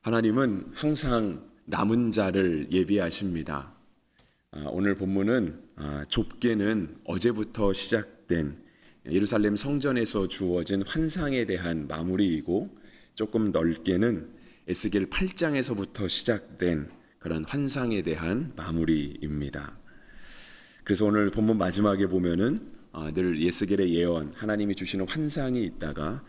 하나님은 항상 남은 자를 예비하십니다. 오늘 본문은 좁게는 어제부터 시작된 예루살렘 성전에서 주어진 환상에 대한 마무리이고, 조금 넓게는 에스겔 8장에서부터 시작된 그런 환상에 대한 마무리입니다. 그래서 오늘 본문 마지막에 보면은 늘 에스겔의 예언, 하나님이 주시는 환상이 있다가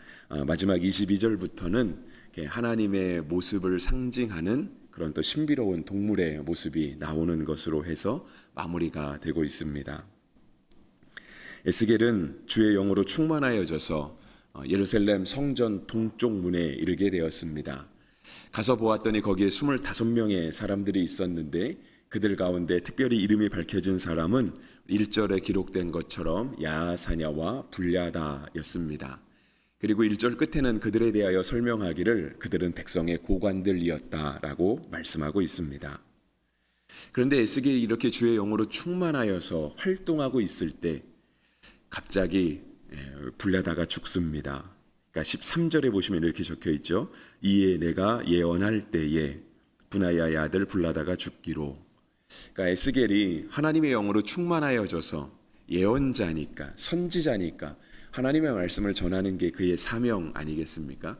마지막 22절부터는 하나님의 모습을 상징하는 그런 또 신비로운 동물의 모습이 나오는 것으로 해서 마무리가 되고 있습니다. 에스겔은 주의 영으로 충만하여져서 예루살렘 성전 동쪽 문에 이르게 되었습니다. 가서 보았더니 거기에 25명의 사람들이 있었는데, 그들 가운데 특별히 이름이 밝혀진 사람은 1절에 기록된 것처럼 야사냐와 불야다였습니다. 그리고 1절 끝에는 그들에 대하여 설명하기를 그들은 백성의 고관들이었다라고 말씀하고 있습니다. 그런데 에스겔이 이렇게 주의 영으로 충만하여서 활동하고 있을 때 갑자기 불야다가 죽습니다. 그러니까 13절에 보시면 이렇게 적혀 있죠. 이에 내가 예언할 때에 분하야의 아들 불야다가 죽기로. 그러니까 에스겔이 하나님의 영으로 충만하여져서 예언자니까, 선지자니까 하나님의 말씀을 전하는 게 그의 사명 아니겠습니까?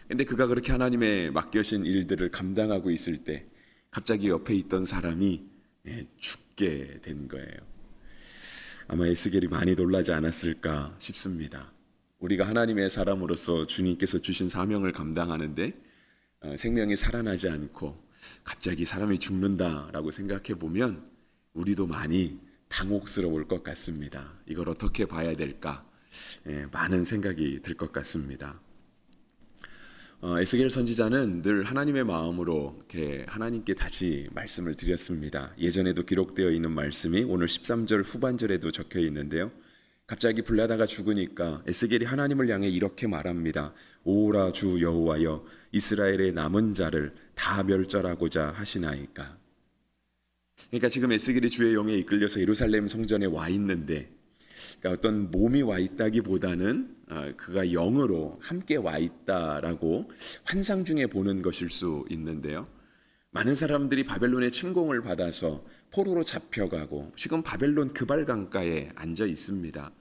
근데 그가 그렇게 하나님의 맡겨진 일들을 감당하고 있을 때 갑자기 옆에 있던 사람이 죽게 된 거예요. 아마 에스겔이 많이 놀라지 않았을까 싶습니다. 우리가 하나님의 사람으로서 주님께서 주신 사명을 감당하는데 생명이 살아나지 않고 갑자기 사람이 죽는다라고 생각해 보면 우리도 많이 당혹스러울 것 같습니다. 이걸 어떻게 봐야 될까? 많은 생각이 들 것 같습니다. 에스겔 선지자는 늘 하나님의 마음으로 이렇게 하나님께 다시 말씀을 드렸습니다. 예전에도 기록되어 있는 말씀이 오늘 13절 후반절에도 적혀 있는데요. 갑자기 불야다가 죽으니까 에스겔이 하나님을 향해 이렇게 말합니다. 오라 주 여호와여, 이스라엘의 남은 자를 다 멸절하고자 하시나이까. 그러니까 지금 에스겔이 주의 영에 이끌려서 예루살렘 성전에 와 있는데, 그러니까 어떤 몸이 와 있다기보다는 그가 영으로 함께 와 있다라고 환상 중에 보는 것일 수 있는데요. 많은 사람들이 바벨론의 침공을 받아서 포로로 잡혀가고 지금 바벨론 그발강가에 앉아 있습니다.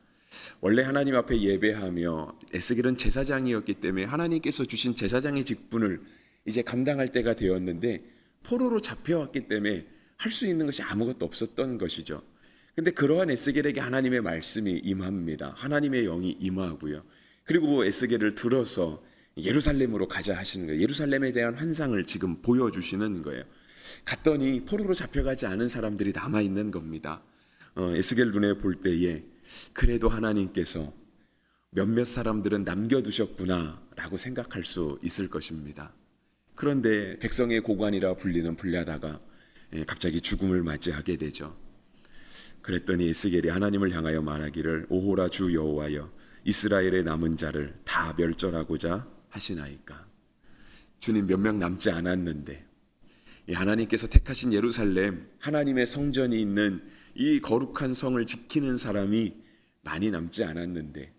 원래 하나님 앞에 예배하며 에스겔은 제사장이었기 때문에 하나님께서 주신 제사장의 직분을 이제 감당할 때가 되었는데, 포로로 잡혀왔기 때문에 할 수 있는 것이 아무것도 없었던 것이죠. 근데 그러한 에스겔에게 하나님의 말씀이 임합니다. 하나님의 영이 임하고요. 그리고 에스겔을 들어서 예루살렘으로 가자 하시는 거예요. 예루살렘에 대한 환상을 지금 보여주시는 거예요. 갔더니 포로로 잡혀가지 않은 사람들이 남아있는 겁니다. 에스겔 눈에 볼 때에 그래도 하나님께서 몇몇 사람들은 남겨두셨구나 라고 생각할 수 있을 것입니다. 그런데 백성의 고관이라 불리는 불야다가 갑자기 죽음을 맞이하게 되죠. 그랬더니 에스겔이 하나님을 향하여 말하기를 오호라 주 여호와여, 이스라엘의 남은 자를 다 멸절하고자 하시나이까. 주님, 몇 명 남지 않았는데 하나님께서 택하신 예루살렘, 하나님의 성전이 있는 이 거룩한 성을 지키는 사람이 많이 남지 않았는데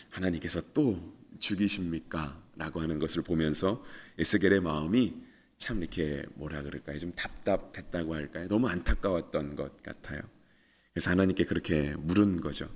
하나님께서 또 죽이십니까? 라고 하는 것을 보면서 에스겔의 마음이 참 이렇게 뭐라 그럴까요? 좀 답답했다고 할까요? 너무 안타까웠던 것 같아요. 그래서 하나님께 그렇게 물은 거죠.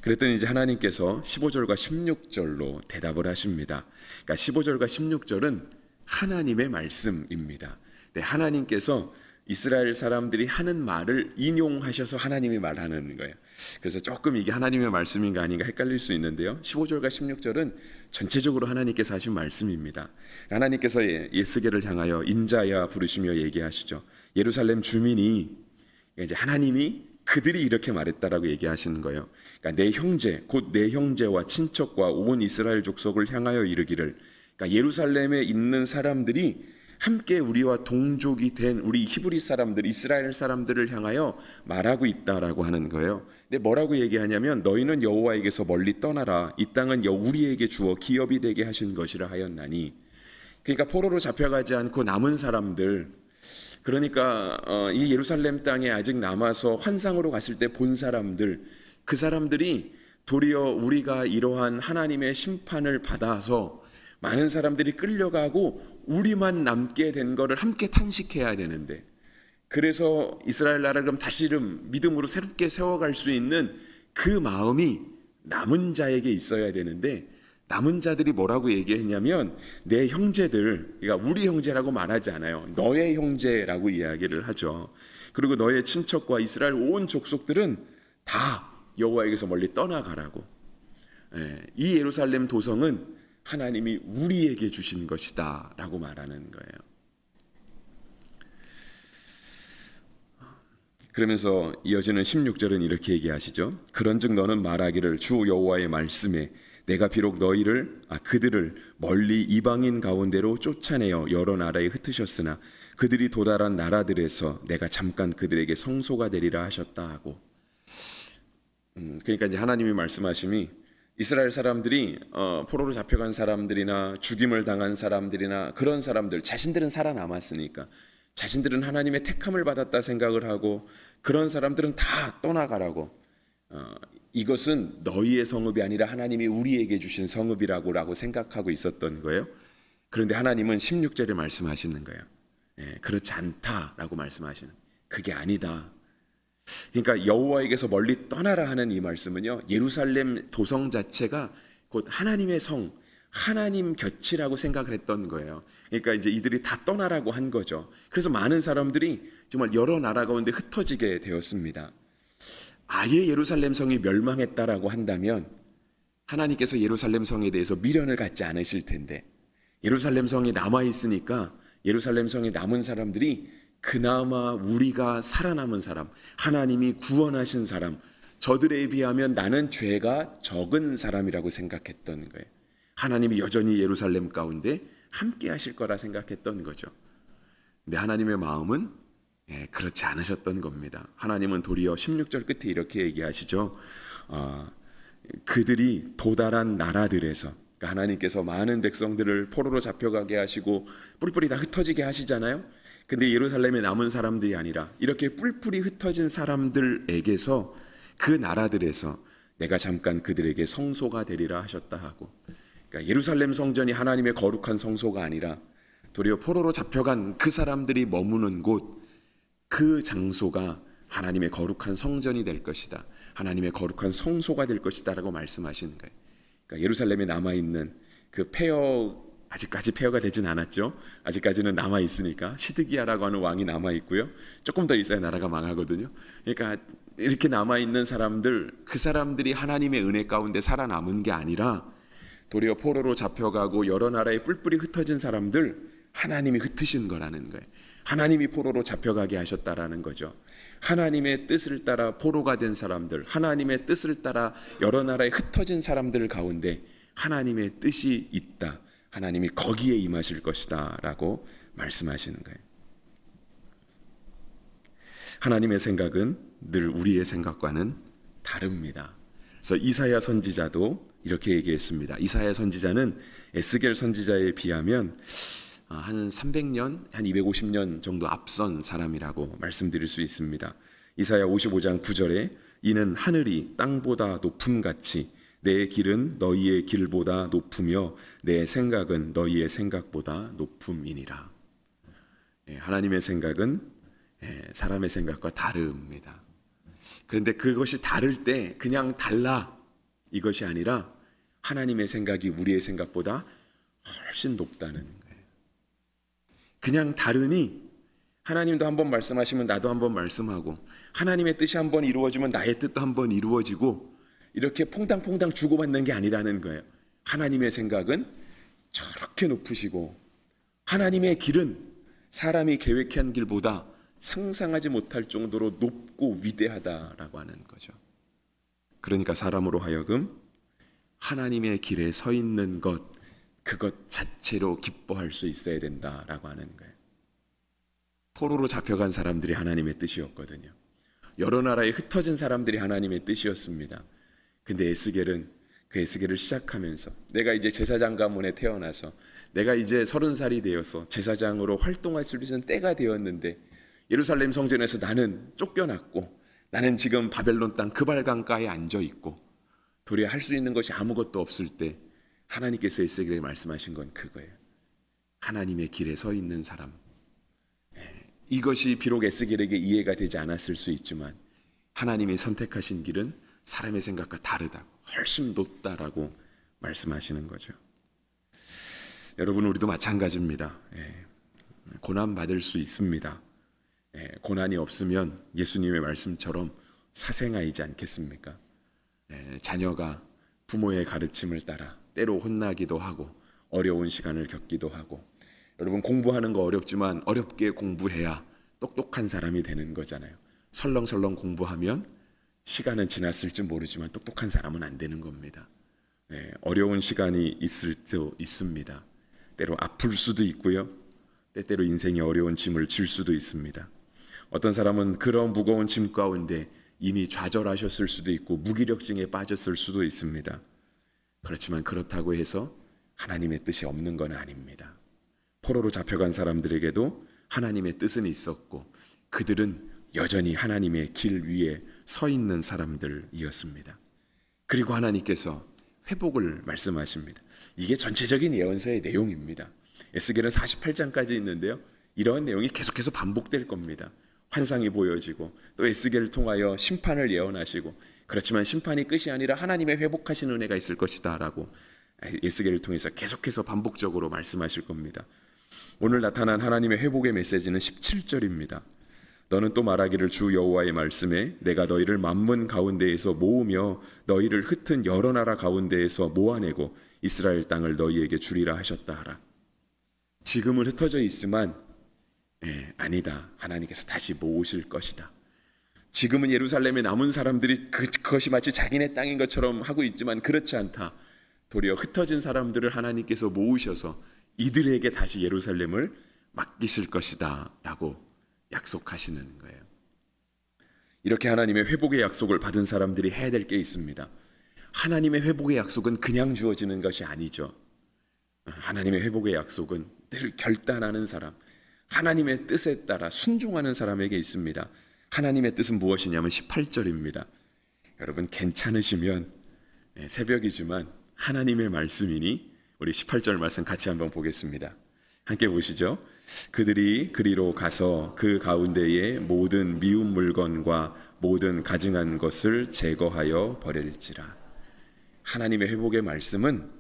그랬더니 이제 하나님께서 15절과 16절로 대답을 하십니다. 그러니까 15절과 16절은 하나님의 말씀입니다. 네, 하나님께서 이스라엘 사람들이 하는 말을 인용하셔서 하나님이 말하는 거예요. 그래서 조금 이게 하나님의 말씀인가 아닌가 헷갈릴 수 있는데요. 15절과 16절은 전체적으로 하나님께서 하신 말씀입니다. 하나님께서 에스겔을 향하여 인자야 부르시며 얘기하시죠. 예루살렘 주민이, 이제 하나님이 그들이 이렇게 말했다라고 얘기하시는 거예요. 그러니까 내 형제, 곧 내 형제와 친척과 온 이스라엘 족속을 향하여 이르기를, 그러니까 예루살렘에 있는 사람들이 함께 우리와 동족이 된 우리 히브리 사람들, 이스라엘 사람들을 향하여 말하고 있다라고 하는 거예요. 근데 뭐라고 얘기하냐면 너희는 여호와에게서 멀리 떠나라. 이 땅은 우리에게 주어 기업이 되게 하신 것이라 하였나니. 그러니까 포로로 잡혀가지 않고 남은 사람들, 그러니까 이 예루살렘 땅에 아직 남아서 환상으로 갔을 때 본 사람들, 그 사람들이 도리어 우리가 이러한 하나님의 심판을 받아서 많은 사람들이 끌려가고 우리만 남게 된 거를 함께 탄식해야 되는데, 그래서 이스라엘 나라를 그럼 다시금 믿음으로 새롭게 세워갈 수 있는 그 마음이 남은 자에게 있어야 되는데, 남은 자들이 뭐라고 얘기했냐면 내 형제들, 그러니까 우리 형제라고 말하지 않아요. 너의 형제라고 이야기를 하죠. 그리고 너의 친척과 이스라엘 온 족속들은 다 여호와에게서 멀리 떠나가라고. 이 예루살렘 도성은 하나님이 우리에게 주신 것이다 라고 말하는 거예요. 그러면서 이어지는 16절은 이렇게 얘기하시죠. 그런즉 너는 말하기를 주 여호와의 말씀에 내가 비록 그들을 멀리 이방인 가운데로 쫓아내어 여러 나라에 흩으셨으나 그들이 도달한 나라들에서 내가 잠깐 그들에게 성소가 되리라 하셨다 하고. 그러니까 이제 하나님이 말씀하심이 이스라엘 사람들이 포로로 잡혀간 사람들이나 죽임을 당한 사람들이나 그런 사람들, 자신들은 살아남았으니까 자신들은 하나님의 택함을 받았다 생각을 하고 그런 사람들은 다 떠나가라고. 이것은 너희의 성읍이 아니라 하나님이 우리에게 주신 성읍이라고 생각하고 있었던 거예요. 그런데 하나님은 16절에 말씀하시는 거예요. 그렇지 않다라고 말씀하시는, 그게 아니다. 그러니까 여호와에게서 멀리 떠나라 하는 이 말씀은요, 예루살렘 도성 자체가 곧 하나님의 성, 하나님 곁이라고 생각을 했던 거예요. 그러니까 이제 이들이 다 떠나라고 한 거죠. 그래서 많은 사람들이 정말 여러 나라 가운데 흩어지게 되었습니다. 아예 예루살렘 성이 멸망했다라고 한다면 하나님께서 예루살렘 성에 대해서 미련을 갖지 않으실 텐데, 예루살렘 성이 남아 있으니까 예루살렘 성에 남은 사람들이 그나마 우리가 살아남은 사람, 하나님이 구원하신 사람, 저들에 비하면 나는 죄가 적은 사람이라고 생각했던 거예요. 하나님이 여전히 예루살렘 가운데 함께 하실 거라 생각했던 거죠. 근데 하나님의 마음은 그렇지 않으셨던 겁니다. 하나님은 도리어 16절 끝에 이렇게 얘기하시죠. 그들이 도달한 나라들에서, 그러니까 하나님께서 많은 백성들을 포로로 잡혀가게 하시고 뿔뿔이 다 흩어지게 하시잖아요. 근데 예루살렘에 남은 사람들이 아니라 이렇게 뿔뿔이 흩어진 사람들에게서, 그 나라들에서 내가 잠깐 그들에게 성소가 되리라 하셨다 하고. 그러니까 예루살렘 성전이 하나님의 거룩한 성소가 아니라 도리어 포로로 잡혀간 그 사람들이 머무는 곳, 그 장소가 하나님의 거룩한 성전이 될 것이다, 하나님의 거룩한 성소가 될 것이다 라고 말씀하시는 거예요. 그러니까 예루살렘에 남아있는 그 폐허, 아직까지 폐허가 되진 않았죠. 아직까지는 남아있으니까 시드기야라고 하는 왕이 남아있고요, 조금 더 있어야 나라가 망하거든요. 그러니까 이렇게 남아있는 사람들, 그 사람들이 하나님의 은혜 가운데 살아남은 게 아니라 도리어 포로로 잡혀가고 여러 나라에 뿔뿔이 흩어진 사람들, 하나님이 흩으신 거라는 거예요. 하나님이 포로로 잡혀가게 하셨다라는 거죠. 하나님의 뜻을 따라 포로가 된 사람들, 하나님의 뜻을 따라 여러 나라에 흩어진 사람들 가운데 하나님의 뜻이 있다, 하나님이 거기에 임하실 것이다 라고 말씀하시는 거예요. 하나님의 생각은 늘 우리의 생각과는 다릅니다. 그래서 이사야 선지자도 이렇게 얘기했습니다. 이사야 선지자는 에스겔 선지자에 비하면 한 300년, 한 250년 정도 앞선 사람이라고 말씀드릴 수 있습니다. 이사야 55장 9절에 이는 하늘이 땅보다 높음같이 내 길은 너희의 길보다 높으며 내 생각은 너희의 생각보다 높음이니라. 하나님의 생각은 사람의 생각과 다릅니다. 그런데 그것이 다를 때 그냥 달라 이것이 아니라 하나님의 생각이 우리의 생각보다 훨씬 높다는 거예요. 그냥 다르니 하나님도 한번 말씀하시면 나도 한번 말씀하고, 하나님의 뜻이 한번 이루어지면 나의 뜻도 한번 이루어지고, 이렇게 퐁당퐁당 주고받는 게 아니라는 거예요. 하나님의 생각은 저렇게 높으시고 하나님의 길은 사람이 계획한 길보다 상상하지 못할 정도로 높고 위대하다라고 하는 거죠. 그러니까 사람으로 하여금 하나님의 길에 서 있는 것, 그것 자체로 기뻐할 수 있어야 된다라고 하는 거예요. 포로로 잡혀간 사람들이 하나님의 뜻이었거든요. 여러 나라에 흩어진 사람들이 하나님의 뜻이었습니다. 근데 에스겔은 그 에스겔을 시작하면서 내가 이제 제사장 가문에 태어나서 내가 이제 30살이 되어서 제사장으로 활동할 수 있는 때가 되었는데 예루살렘 성전에서 나는 쫓겨났고 나는 지금 바벨론 땅 그발강가에 앉아있고 도리어 할 수 있는 것이 아무것도 없을 때 하나님께서 에스겔에게 말씀하신 건 그거예요. 하나님의 길에 서 있는 사람. 이것이 비록 에스겔에게 이해가 되지 않았을 수 있지만 하나님이 선택하신 길은 사람의 생각과 다르다고, 훨씬 높다라고 말씀하시는 거죠. 여러분, 우리도 마찬가지입니다. 고난 받을 수 있습니다. 고난이 없으면 예수님의 말씀처럼 사생아이지 않겠습니까? 자녀가 부모의 가르침을 따라 때로 혼나기도 하고 어려운 시간을 겪기도 하고, 여러분, 공부하는 거 어렵지만 어렵게 공부해야 똑똑한 사람이 되는 거잖아요. 설렁설렁 공부하면 시간은 지났을지 모르지만 똑똑한 사람은 안 되는 겁니다. 어려운 시간이 있을 수 있습니다. 때로 아플 수도 있고요. 때때로 인생이 어려운 짐을 질 수도 있습니다. 어떤 사람은 그런 무거운 짐 가운데 이미 좌절하셨을 수도 있고 무기력증에 빠졌을 수도 있습니다. 그렇지만 그렇다고 해서 하나님의 뜻이 없는 건 아닙니다. 포로로 잡혀간 사람들에게도 하나님의 뜻은 있었고 그들은 여전히 하나님의 길 위에 서 있는 사람들이었습니다. 그리고 하나님께서 회복을 말씀하십니다. 이게 전체적인 예언서의 내용입니다. 에스겔은 48장까지 있는데요. 이러한 내용이 계속해서 반복될 겁니다. 환상이 보여지고 또 에스겔을 통하여 심판을 예언하시고, 그렇지만 심판이 끝이 아니라 하나님의 회복하시는 은혜가 있을 것이다 라고 에스겔을 통해서 계속해서 반복적으로 말씀하실 겁니다. 오늘 나타난 하나님의 회복의 메시지는 17절입니다. 너는 또 말하기를 주 여호와의 말씀에 내가 너희를 만문 가운데에서 모으며 너희를 흩은 여러 나라 가운데에서 모아내고 이스라엘 땅을 너희에게 주리라 하셨다 하라. 지금은 흩어져 있지만 아니다. 하나님께서 다시 모으실 것이다. 지금은 예루살렘에 남은 사람들이 그것이 마치 자기네 땅인 것처럼 하고 있지만 그렇지 않다. 도리어 흩어진 사람들을 하나님께서 모으셔서 이들에게 다시 예루살렘을 맡기실 것이다 라고 약속하시는 거예요. 이렇게 하나님의 회복의 약속을 받은 사람들이 해야 될 게 있습니다. 하나님의 회복의 약속은 그냥 주어지는 것이 아니죠. 하나님의 회복의 약속은 늘 결단하는 사람, 하나님의 뜻에 따라 순종하는 사람에게 있습니다. 하나님의 뜻은 무엇이냐면 18절입니다. 여러분, 괜찮으시면 새벽이지만 하나님의 말씀이니 우리 18절 말씀 같이 한번 보겠습니다. 함께 보시죠. 그들이 그리로 가서 그 가운데에 모든 미운 물건과 모든 가증한 것을 제거하여 버릴지라. 하나님의 회복의 말씀은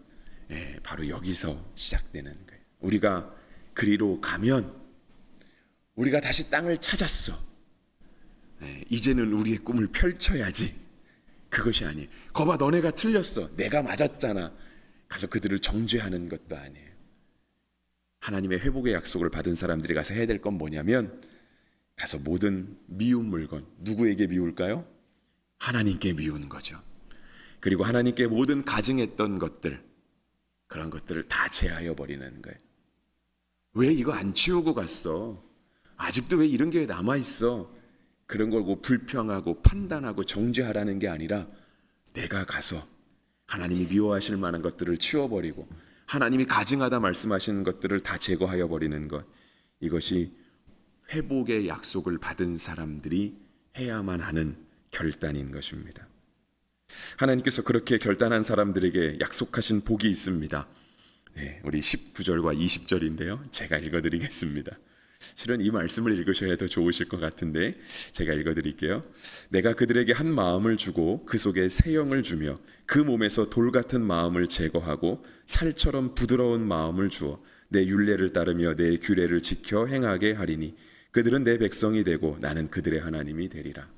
바로 여기서 시작되는 거예요. 우리가 그리로 가면 우리가 다시 땅을 찾았어. 이제는 우리의 꿈을 펼쳐야지. 그것이 아니에요. 거봐, 너네가 틀렸어. 내가 맞았잖아. 가서 그들을 정죄하는 것도 아니에요. 하나님의 회복의 약속을 받은 사람들이 가서 해야 될 건 뭐냐면 가서 모든 미운 물건, 누구에게 미울까요? 하나님께 미운 거죠. 그리고 하나님께 모든 가증했던 것들, 그런 것들을 다 제하여 버리는 거예요. 왜 이거 안 치우고 갔어? 아직도 왜 이런 게 남아있어? 그런 걸 불평하고 판단하고 정죄하라는 게 아니라 내가 가서 하나님이 미워하실 만한 것들을 치워버리고 하나님이 가증하다 말씀하시는 것들을 다 제거하여 버리는 것, 이것이 회복의 약속을 받은 사람들이 해야만 하는 결단인 것입니다. 하나님께서 그렇게 결단한 사람들에게 약속하신 복이 있습니다. 우리 19절과 20절인데요. 제가 읽어드리겠습니다. 실은 이 말씀을 읽으셔야 더 좋으실 것 같은데 제가 읽어드릴게요. 내가 그들에게 한 마음을 주고 그 속에 새 영을 주며 그 몸에서 돌 같은 마음을 제거하고 살처럼 부드러운 마음을 주어 내 율례를 따르며 내 규례를 지켜 행하게 하리니 그들은 내 백성이 되고 나는 그들의 하나님이 되리라.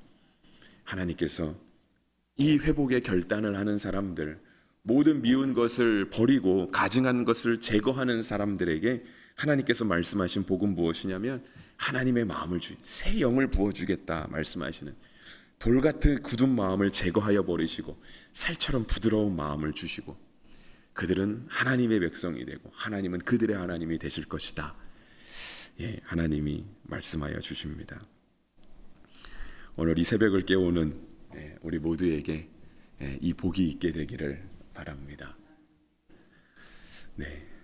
하나님께서 이 회복의 결단을 하는 사람들, 모든 미운 것을 버리고 가증한 것을 제거하는 사람들에게 하나님께서 말씀하신 복은 무엇이냐면 하나님의 마음을 새 영을 부어주겠다 말씀하시는, 돌 같은 굳은 마음을 제거하여 버리시고 살처럼 부드러운 마음을 주시고 그들은 하나님의 백성이 되고 하나님은 그들의 하나님이 되실 것이다. 하나님이 말씀하여 주십니다. 오늘 이 새벽을 깨우는 우리 모두에게 이 복이 있게 되기를 바랍니다.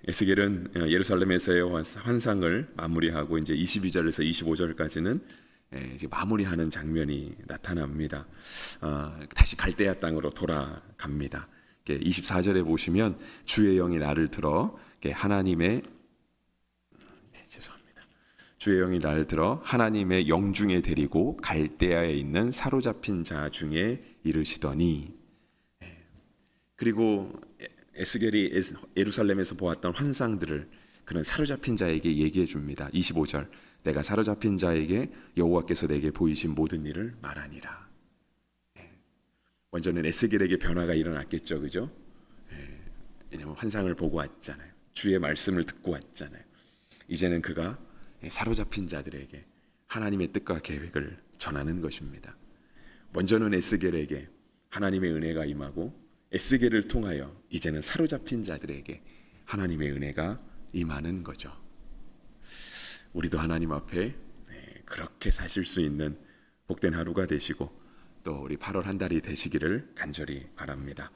에스겔은 예루살렘에서의 환상을 마무리하고 이제 22절에서 25절까지는 이제 마무리하는 장면이 나타납니다. 다시 갈대아 땅으로 돌아갑니다. 24절에 보시면 주의 영이 나를 들어 하나님의 주의 영이 나를 들어 하나님의 영 중에 데리고 갈대아에 있는 사로잡힌 자 중에 이르시더니, 그리고 에스겔이 예루살렘에서 보았던 환상들을 그는 사로잡힌 자에게 얘기해 줍니다. 25절, 내가 사로잡힌 자에게 여호와께서 내게 보이신 모든 일을 말하니라. 먼저는 에스겔에게 변화가 일어났겠죠, 그죠? 왜냐하면 환상을 보고 왔잖아요. 주의 말씀을 듣고 왔잖아요. 이제는 그가 사로잡힌 자들에게 하나님의 뜻과 계획을 전하는 것입니다. 먼저는 에스겔에게 하나님의 은혜가 임하고, 에스겔을 통하여 이제는 사로잡힌 자들에게 하나님의 은혜가 임하는 거죠. 우리도 하나님 앞에 그렇게 사실 수 있는 복된 하루가 되시고 또 우리 8월 한 달이 되시기를 간절히 바랍니다.